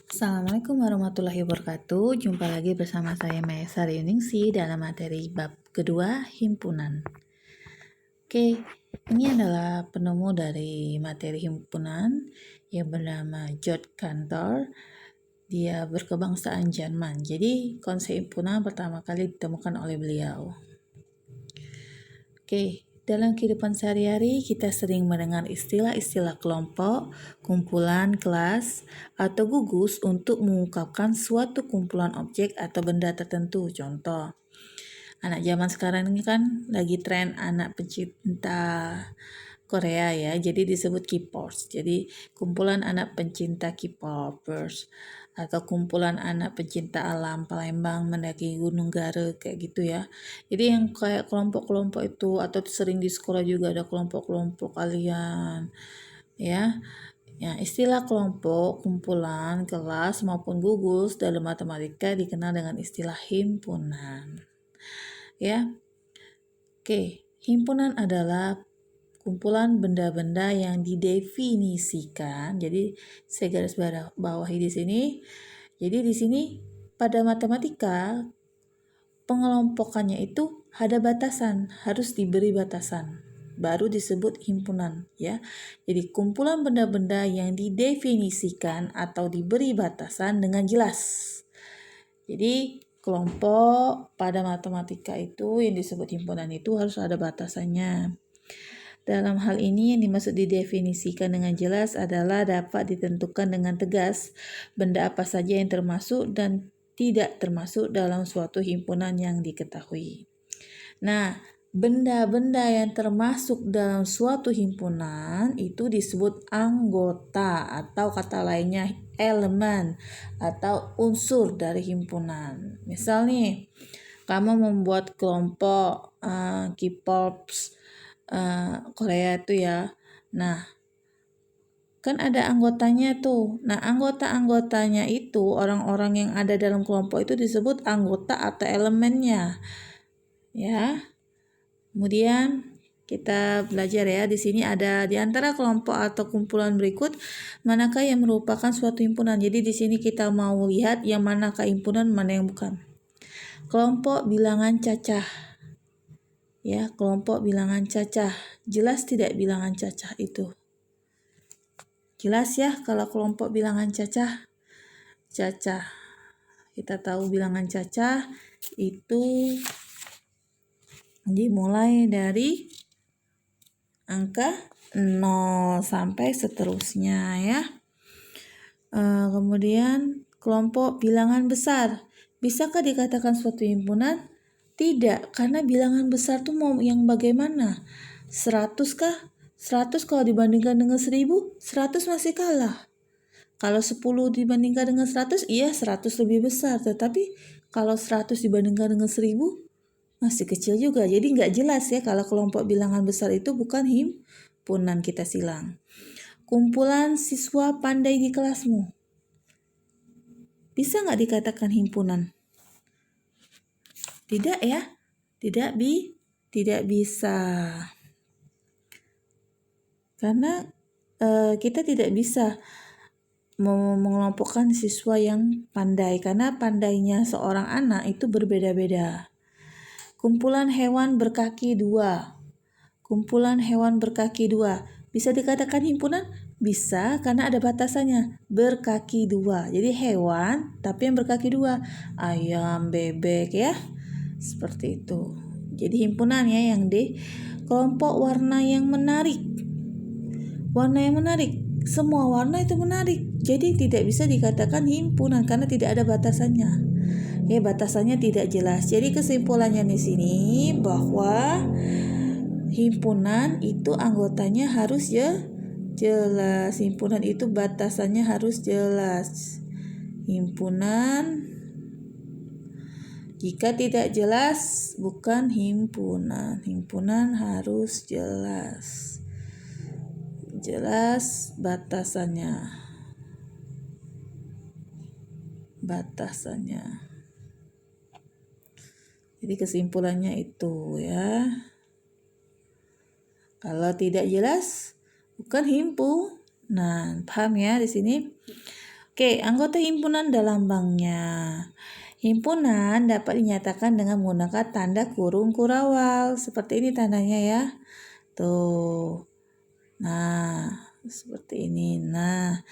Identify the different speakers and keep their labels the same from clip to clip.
Speaker 1: Assalamualaikum warahmatullahi wabarakatuh. Jumpa lagi bersama saya Maesa Yuningsi dalam materi bab kedua himpunan. Oke, ini adalah penemu dari materi himpunan yang bernama George Cantor. Dia berkebangsaan Jerman. Jadi konsep himpunan pertama kali ditemukan oleh beliau. Oke, dalam kehidupan sehari-hari kita sering mendengar istilah-istilah kelompok, kumpulan, kelas, atau gugus untuk mengungkapkan suatu kumpulan objek atau benda tertentu. Contoh, anak zaman sekarang ini kan lagi tren anak pencinta Korea ya, jadi disebut K-popers. Jadi kumpulan anak pencinta K-popers atau kumpulan anak pencinta alam Palembang mendaki Gunung Gare kayak gitu ya. Jadi yang kayak kelompok-kelompok itu atau sering di sekolah juga ada kelompok-kelompok kalian ya. Ya, istilah kelompok, kumpulan, kelas maupun gugus dalam matematika dikenal dengan istilah himpunan. Ya. Oke, himpunan adalah kumpulan benda-benda yang didefinisikan. Jadi saya garis bawahi di sini. Jadi di sini pada matematika pengelompokannya itu ada batasan, harus diberi batasan. Baru disebut himpunan ya. Jadi kumpulan benda-benda yang didefinisikan atau diberi batasan dengan jelas. Jadi kelompok pada matematika itu yang disebut himpunan itu harus ada batasannya. Dalam hal ini yang dimaksud didefinisikan dengan jelas adalah dapat ditentukan dengan tegas benda apa saja yang termasuk dan tidak termasuk dalam suatu himpunan yang diketahui. Nah, benda-benda yang termasuk dalam suatu himpunan itu disebut anggota atau kata lainnya elemen atau unsur dari himpunan. Misal nih, kamu membuat kelompok K-popers Korea itu ya. Nah, kan ada anggotanya tuh. Nah, anggota-anggotanya itu orang-orang yang ada dalam kelompok itu disebut anggota atau elemennya. Ya. Kemudian kita belajar ya, di sini ada di antara kelompok atau kumpulan berikut manakah yang merupakan suatu himpunan. Jadi di sini kita mau lihat yang manakah himpunan, mana yang bukan. Kelompok bilangan cacah. Ya, kelompok bilangan cacah. Jelas tidak bilangan cacah itu? Jelas ya kalau kelompok bilangan cacah. Cacah. Kita tahu bilangan cacah itu dimulai dari angka 0 sampai seterusnya ya. Kemudian kelompok bilangan besar. Bisakah dikatakan suatu himpunan? Tidak, karena bilangan besar tuh mau yang bagaimana? 100 kah? 100 kalau dibandingkan dengan 1000, 100 masih kalah. Kalau 10 dibandingkan dengan 100, iya 100 lebih besar. Tetapi kalau 100 dibandingkan dengan 1000, masih kecil juga. Jadi nggak jelas ya kalau kelompok bilangan besar itu bukan himpunan, kita silang. Kumpulan siswa pandai di kelasmu. Bisa nggak dikatakan himpunan? Tidak ya. Tidak bisa. Karena kita tidak bisa mengelompokkan siswa yang pandai karena pandainya seorang anak itu berbeda-beda. Kumpulan hewan berkaki 2. Kumpulan hewan berkaki 2. Bisa dikatakan himpunan? Bisa karena ada batasannya. Berkaki 2. Jadi hewan tapi yang berkaki 2. Ayam, bebek ya. Seperti itu. Jadi himpunan ya yang D. Kelompok warna yang menarik. Warna yang menarik. Semua warna itu menarik. Jadi tidak bisa dikatakan himpunan karena tidak ada batasannya. Ya, batasannya tidak jelas. Jadi kesimpulannya di sini bahwa himpunan itu anggotanya harus jelas. Himpunan itu batasannya harus jelas. Himpunan jika tidak jelas bukan himpunan. Himpunan harus jelas. Jelas batasannya. Jadi kesimpulannya itu ya. Kalau tidak jelas bukan himpunan. Paham ya di sini? Oke, anggota himpunan dan lambangnya. Himpunan dapat dinyatakan dengan menggunakan tanda kurung kurawal. Seperti ini tandanya ya. Tuh. Nah, seperti ini. Nah,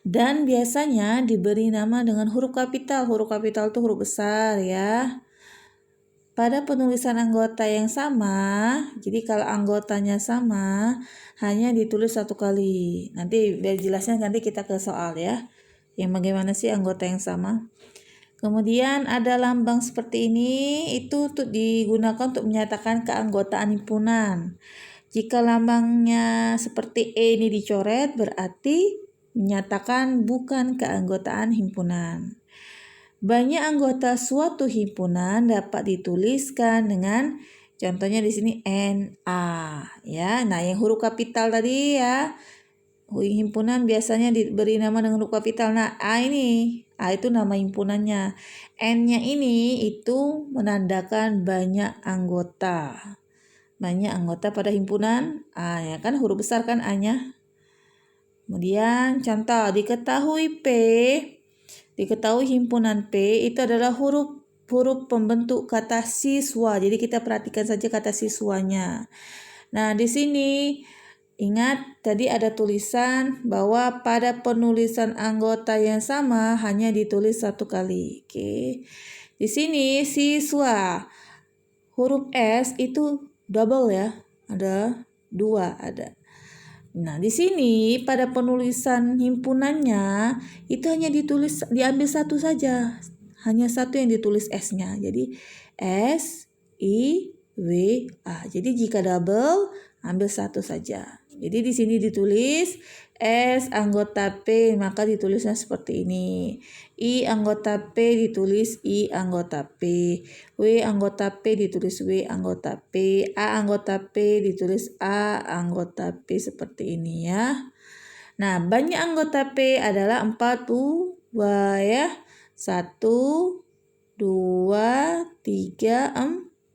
Speaker 1: dan biasanya diberi nama dengan huruf kapital. Huruf kapital itu huruf besar ya. Pada penulisan anggota yang sama, jadi kalau anggotanya sama, hanya ditulis satu kali. Nanti biar jelasnya nanti kita ke soal ya. Yang bagaimana sih anggota yang sama? Kemudian ada lambang seperti ini, itu digunakan untuk menyatakan keanggotaan himpunan. Jika lambangnya seperti E ini dicoret, berarti menyatakan bukan keanggotaan himpunan. Banyak anggota suatu himpunan dapat dituliskan dengan contohnya di sini NA ya. Nah, yang huruf kapital tadi ya. Himpunan biasanya diberi nama dengan huruf kapital. Nah, A itu nama himpunannya. N-nya ini itu menandakan banyak anggota. Banyak anggota pada himpunan A ya kan, huruf besar kan A-nya. Kemudian contoh diketahui himpunan P itu adalah huruf pembentuk kata siswa. Jadi kita perhatikan saja kata siswanya. Nah, di sini ingat tadi ada tulisan bahwa pada penulisan anggota yang sama hanya ditulis satu kali. Oke. Di sini siswa huruf S itu double ya. Ada 2 ada. Nah, di sini pada penulisan himpunannya itu hanya diambil satu saja. Hanya satu yang ditulis S-nya. Jadi S I W A. Jadi jika double ambil satu saja. Jadi di sini ditulis S anggota P, maka ditulisnya seperti ini. I anggota P ditulis I anggota P. W anggota P ditulis W anggota P. A anggota P ditulis A anggota P seperti ini ya. Nah, banyak anggota P adalah 42 ya. 1, 2, 3,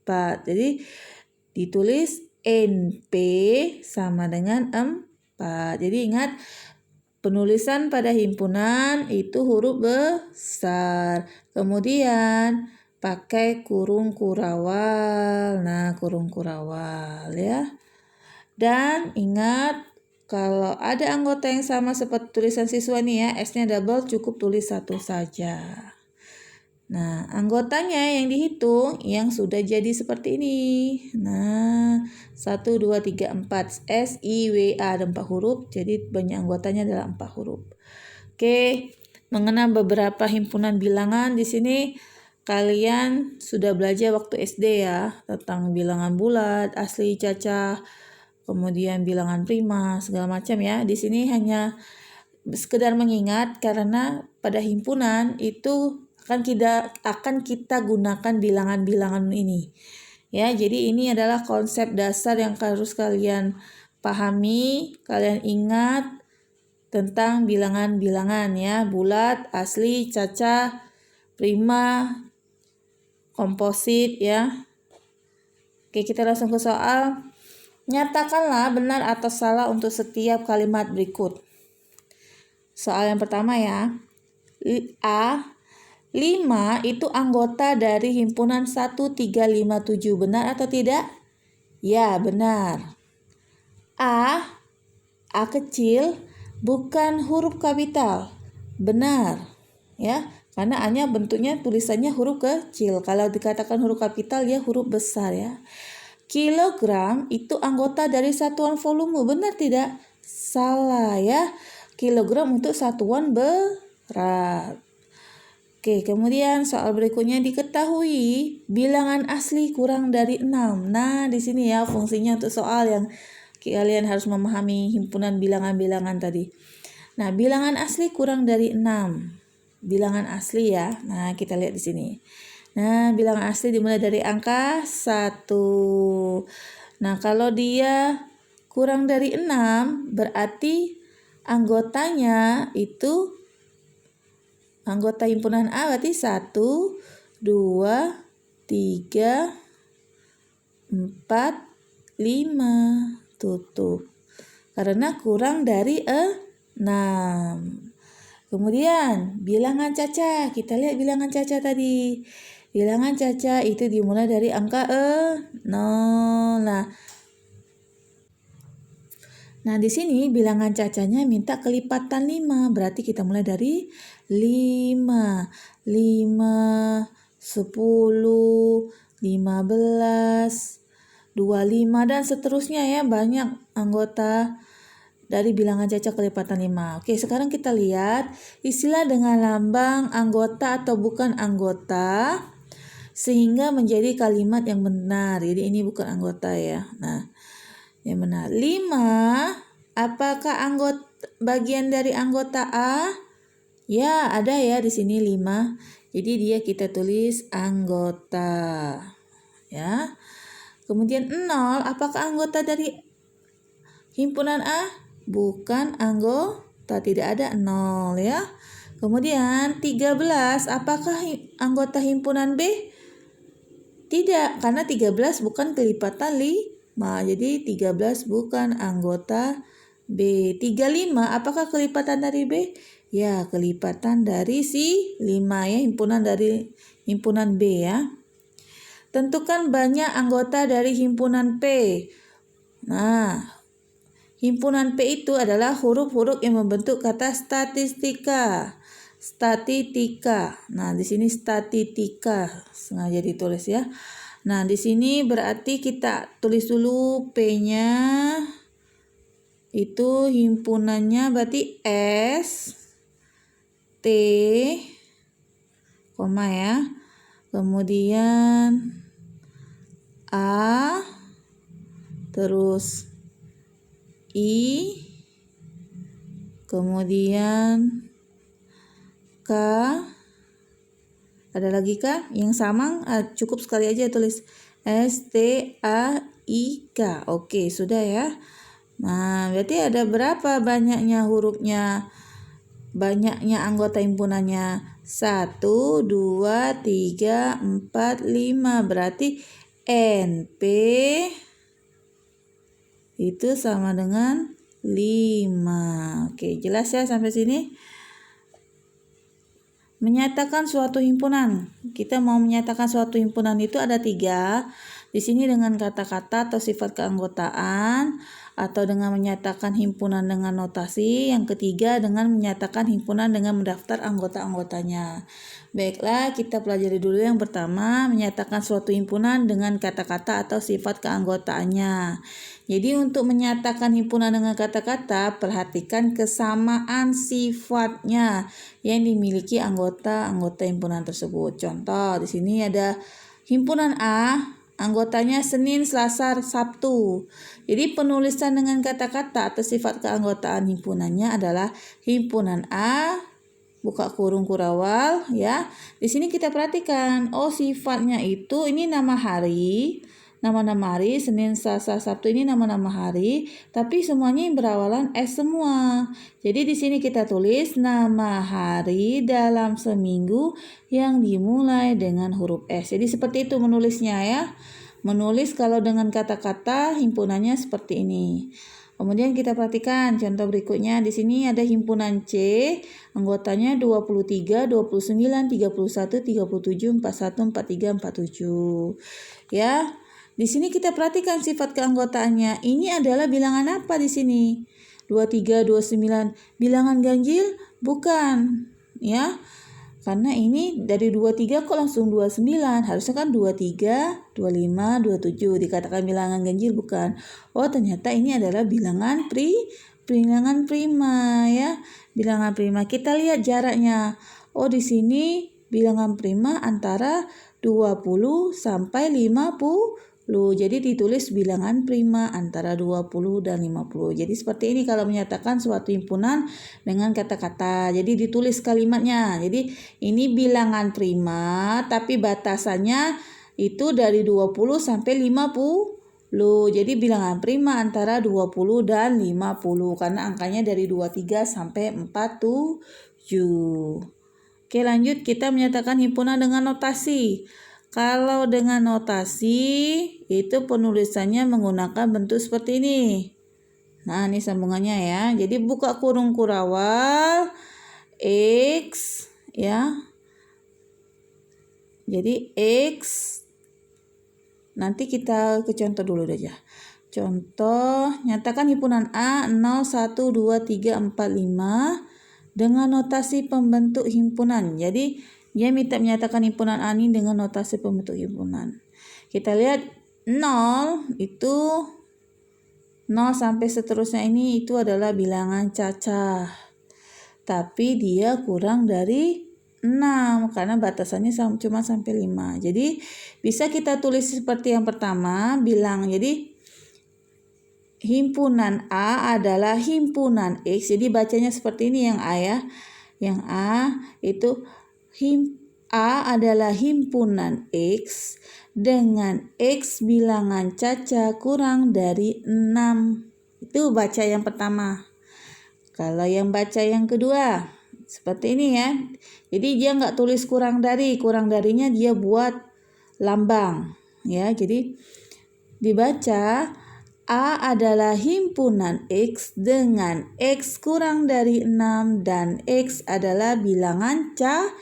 Speaker 1: 4. Jadi ditulis NP sama dengan 4. Jadi ingat penulisan pada himpunan itu huruf besar. Kemudian pakai kurung kurawal. Nah, kurung kurawal ya. Dan ingat kalau ada anggota yang sama seperti tulisan siswa nih ya, S-nya double cukup tulis satu saja. Nah, anggotanya yang dihitung yang sudah jadi seperti ini. Nah, 1, 2, 3, 4. S, I, W, A ada 4 huruf. Jadi banyak anggotanya adalah 4 huruf. Oke, mengenal beberapa himpunan bilangan di sini kalian sudah belajar waktu SD ya. Tentang bilangan bulat, asli, cacah, kemudian bilangan prima, segala macam ya. Di sini hanya sekedar mengingat karena pada himpunan itu akan kita gunakan bilangan-bilangan ini. Ya, jadi ini adalah konsep dasar yang harus kalian pahami, kalian ingat tentang bilangan-bilangan ya, bulat, asli, cacah, prima, komposit ya. Oke, kita langsung ke soal. Nyatakanlah benar atau salah untuk setiap kalimat berikut. Soal yang pertama ya. A. 5 itu anggota dari himpunan 1357. Benar atau tidak? Ya, benar. A kecil bukan huruf kapital. Benar. Ya, karena A-nya bentuknya tulisannya huruf kecil. Kalau dikatakan huruf kapital ya huruf besar ya. Kilogram itu anggota dari satuan volume. Benar tidak? Salah ya. Kilogram untuk satuan berat. Oke, kemudian soal berikutnya diketahui bilangan asli kurang dari 6. Nah, di sini ya fungsinya untuk soal yang kalian harus memahami himpunan bilangan-bilangan tadi. Nah, bilangan asli kurang dari 6. Bilangan asli ya. Nah, kita lihat di sini. Nah, bilangan asli dimulai dari angka 1. Nah, kalau dia kurang dari 6, berarti anggotanya itu anggota himpunan A berarti 1, 2, 3, 4, 5. Tutup. Karena kurang dari 6. Kemudian bilangan caca, kita lihat bilangan caca tadi. Bilangan caca itu dimulai dari angka 0. Nah, di sini bilangan cacanya minta kelipatan 5. Berarti kita mulai dari 5, 5, 10, 15, 25 dan seterusnya ya, banyak anggota dari bilangan caca kelipatan 5. Oke, sekarang kita lihat istilah dengan lambang anggota atau bukan anggota sehingga menjadi kalimat yang benar. Jadi ini bukan anggota ya. Nah, yang benar. 5, apakah anggota bagian dari anggota A? Ya, ada ya di sini 5. Jadi dia kita tulis anggota. Ya. Kemudian 0, apakah anggota dari himpunan A? Bukan anggota, tidak ada 0 ya. Kemudian 13, apakah anggota himpunan B? Tidak, karena 13 bukan kelipatan 5. Jadi 13 bukan anggota B. 35, apakah kelipatan dari B? Ya, kelipatan dari si 5 ya, himpunan dari himpunan B ya. Tentukan banyak anggota dari himpunan P. Nah, himpunan P itu adalah huruf-huruf yang membentuk kata statistika. Statistika. Nah, di sini statistika sengaja ditulis ya. Nah, di sini berarti kita tulis dulu P-nya. Itu himpunannya berarti S T koma ya. Kemudian A terus I, kemudian K, ada lagi kah? Yang sama cukup sekali aja tulis STAIK. Oke, sudah ya. Nah, berarti ada berapa banyaknya hurufnya? Banyaknya anggota himpunannya 1, 2, 3, 4, 5. Berarti NP itu sama dengan 5. Oke, jelas ya sampai sini? Menyatakan suatu himpunan. Kita mau menyatakan suatu himpunan itu ada 3. Di sini dengan kata-kata atau sifat keanggotaan, atau dengan menyatakan himpunan dengan notasi. Yang ketiga dengan menyatakan himpunan dengan mendaftar anggota-anggotanya. Baiklah, kita pelajari dulu yang pertama, menyatakan suatu himpunan dengan kata-kata atau sifat keanggotaannya. Jadi untuk menyatakan himpunan dengan kata-kata, perhatikan kesamaan sifatnya yang dimiliki anggota-anggota himpunan tersebut. Contoh, di sini ada himpunan A, anggotanya Senin, Selasa, Sabtu. Jadi penulisan dengan kata-kata atau sifat keanggotaan himpunannya adalah himpunan A, buka kurung kurawal ya. Di sini kita perhatikan, sifatnya itu ini nama hari. Nama-nama hari, Senin, Selasa, Sabtu ini nama-nama hari, tapi semuanya yang berawalan S semua. Jadi di sini kita tulis nama hari dalam seminggu yang dimulai dengan huruf S. Jadi seperti itu menulisnya ya. Menulis kalau dengan kata-kata himpunannya seperti ini. Kemudian kita perhatikan contoh berikutnya. Di sini ada himpunan C, anggotanya 23, 29, 31, 37, 41, 43, 47. Ya. Di sini kita perhatikan sifat keanggotaannya. Ini adalah bilangan apa di sini? 23, 29. Bilangan ganjil? Bukan. Ya. Karena ini dari 23 kok langsung 29. Harusnya kan 23, 25, 27. Dikatakan bilangan ganjil bukan. Ternyata ini adalah bilangan prima ya. Bilangan prima. Kita lihat jaraknya. Di sini bilangan prima antara 20 sampai 50. Jadi ditulis bilangan prima antara 20 dan 50. Jadi seperti ini kalau menyatakan suatu himpunan dengan kata-kata. Jadi ditulis kalimatnya. Jadi ini bilangan prima tapi batasannya itu dari 20 sampai 50. Jadi bilangan prima antara 20 dan 50 karena angkanya dari 23 sampai 47. Oke, lanjut kita menyatakan himpunan dengan notasi. Kalau dengan notasi itu penulisannya menggunakan bentuk seperti ini. Nah, ini sambungannya ya. Jadi buka kurung kurawal X ya. Jadi X, nanti kita ke contoh dulu aja. Contoh, nyatakan himpunan A 0, 1, 2, 3, 4, 5 dengan notasi pembentuk himpunan. Jadi dia minta menyatakan himpunan A ini dengan notasi pembentuk himpunan. Kita lihat 0 itu 0 sampai seterusnya ini itu adalah bilangan cacah. Tapi dia kurang dari 6 karena batasannya cuma sampai 5. Jadi bisa kita tulis seperti yang pertama, bilang jadi himpunan A adalah himpunan X. Jadi bacanya seperti ini yang A ya. Yang A itu A adalah himpunan X dengan X bilangan cacah kurang dari 6. Itu baca yang pertama. Kalau yang baca yang kedua seperti ini ya. Jadi dia nggak tulis kurang darinya dia buat lambang ya. Jadi dibaca A adalah himpunan X dengan X kurang dari 6 dan X adalah bilangan cacah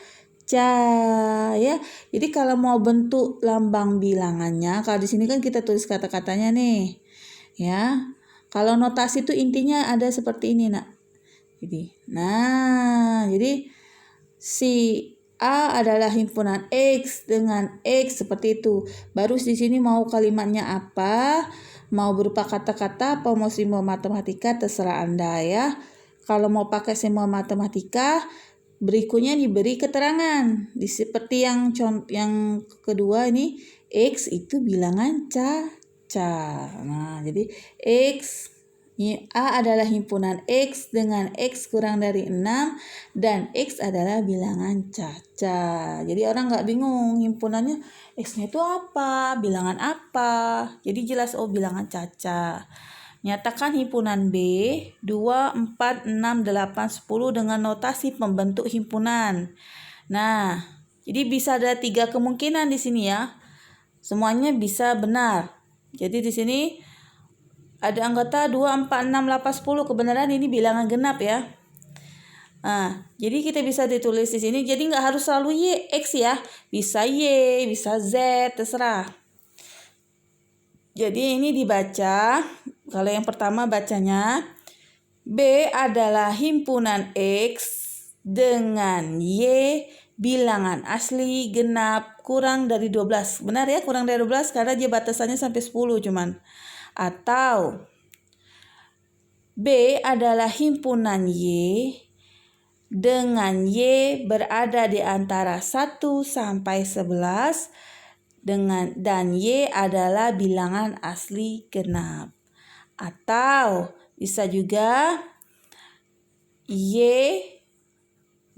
Speaker 1: ya. Jadi kalau mau bentuk lambang bilangannya, kalau di sini kan kita tulis kata-katanya nih ya. Kalau notasi itu intinya ada seperti ini nak. Jadi si A adalah himpunan X dengan X seperti itu. Baru di sini mau kalimatnya apa? Mau berupa kata-kata apa mau simbol matematika terserah Anda ya. Kalau mau pakai simbol matematika, berikutnya diberi keterangan. Seperti yang kedua ini, X itu bilangan cacah. Nah, jadi X A adalah himpunan X dengan X kurang dari 6 dan X adalah bilangan cacah. Jadi orang nggak bingung himpunannya X-nya itu apa, bilangan apa. Jadi jelas bilangan cacah. Nyatakan himpunan B 2, 4, 6, 8, 10 dengan notasi pembentuk himpunan. Nah, jadi bisa ada 3 kemungkinan di sini ya. Semuanya bisa benar. Jadi di sini ada anggota 2, 4, 6, 8, 10. Kebenaran ini bilangan genap ya. Nah, jadi kita bisa ditulis di sini. Jadi nggak harus selalu Y, X ya. Bisa Y, bisa Z, terserah. Jadi ini dibaca. Kalau yang pertama bacanya, B adalah himpunan X dengan Y bilangan asli genap kurang dari 12. Benar ya, kurang dari 12 karena dia batasannya sampai 10 cuman. Atau B adalah himpunan Y dengan Y berada di antara 1 sampai 11 dan Y adalah bilangan asli genap. Atau bisa juga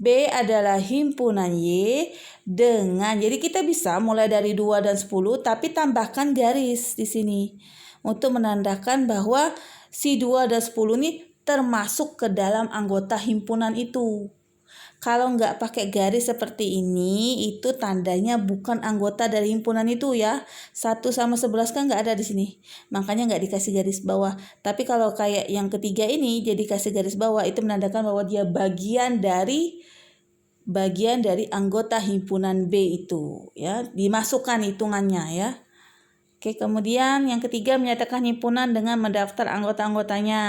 Speaker 1: B adalah himpunan Y dengan, jadi kita bisa mulai dari 2 dan 10 tapi tambahkan garis di sini untuk menandakan bahwa si 2 dan 10 ini termasuk ke dalam anggota himpunan itu. Kalau nggak pakai garis seperti ini, itu tandanya bukan anggota dari himpunan itu ya. 1 sama 11 kan nggak ada di sini. Makanya nggak dikasih garis bawah. Tapi kalau kayak yang ketiga ini, jadi kasih garis bawah, itu menandakan bahwa dia bagian dari anggota himpunan B itu ya. Dimasukkan hitungannya ya. Oke, kemudian yang ketiga menyatakan himpunan dengan mendaftar anggota-anggotanya.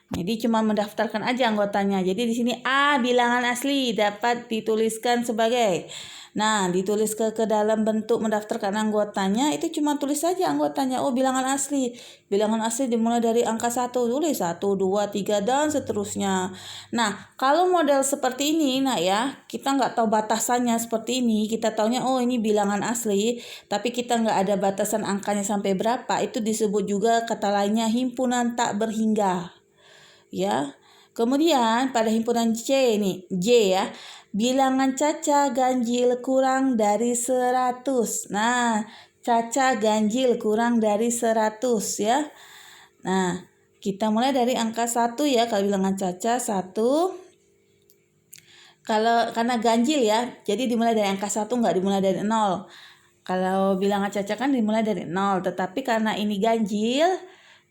Speaker 1: Jadi cuma mendaftarkan aja anggotanya. Jadi di sini A bilangan asli dapat dituliskan sebagai. Nah, ditulis ke dalam bentuk mendaftarkan anggotanya, itu cuma tulis saja anggotanya. Oh, bilangan asli. Bilangan asli dimulai dari angka 1. Tulis 1, 2, 3 dan seterusnya. Nah, kalau model seperti ini, nah ya, kita nggak tahu batasannya seperti ini. Kita taunya oh ini bilangan asli, tapi kita nggak ada batasan angkanya sampai berapa. Itu disebut juga kata lainnya himpunan tak berhingga. Ya. Kemudian pada himpunan J ya, bilangan cacah ganjil kurang dari 100. Nah, cacah ganjil kurang dari 100 ya. Nah, kita mulai dari angka 1 ya, kalau bilangan cacah 1. Karena ganjil ya, jadi dimulai dari angka 1, nggak dimulai dari 0. Kalau bilangan cacah kan dimulai dari 0, tetapi karena ini ganjil,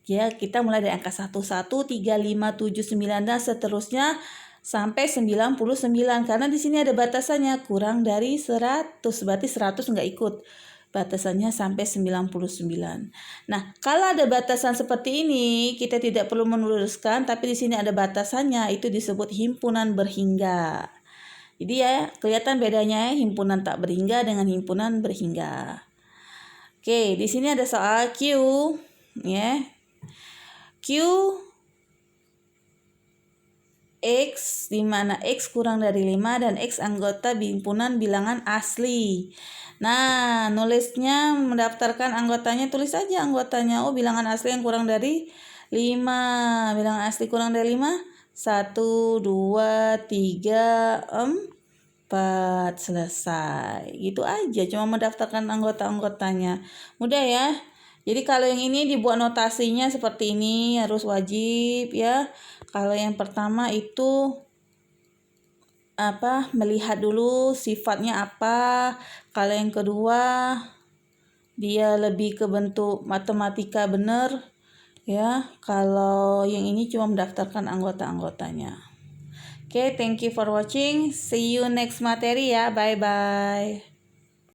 Speaker 1: ya, kita mulai dari angka 1, 1, 3, 5, 7, 9 dan seterusnya sampai 99 karena di sini ada batasannya kurang dari 100, berarti 100 nggak ikut. Batasannya sampai 99. Nah, kalau ada batasan seperti ini, kita tidak perlu menuliskan, tapi di sini ada batasannya, itu disebut himpunan berhingga. Jadi ya, kelihatan bedanya ya, himpunan tak berhingga dengan himpunan berhingga. Oke, di sini ada soal Q, ya. Q X, di mana X kurang dari 5 dan X anggota himpunan bilangan asli. Nah, nulisnya mendaftarkan anggotanya, tulis saja anggotanya. Oh, bilangan asli yang kurang dari 5. Bilangan asli kurang dari 5. 1, 2, 3, 4. Selesai. Gitu aja, cuma mendaftarkan anggota-anggotanya. Mudah ya. Jadi kalau yang ini dibuat notasinya seperti ini, harus wajib ya. Kalau yang pertama itu melihat dulu sifatnya apa. Kalau yang kedua dia lebih ke bentuk matematika benar ya. Kalau yang ini cuma mendaftarkan anggota-anggotanya. Oke, thank you for watching. See you next materi ya. Bye bye.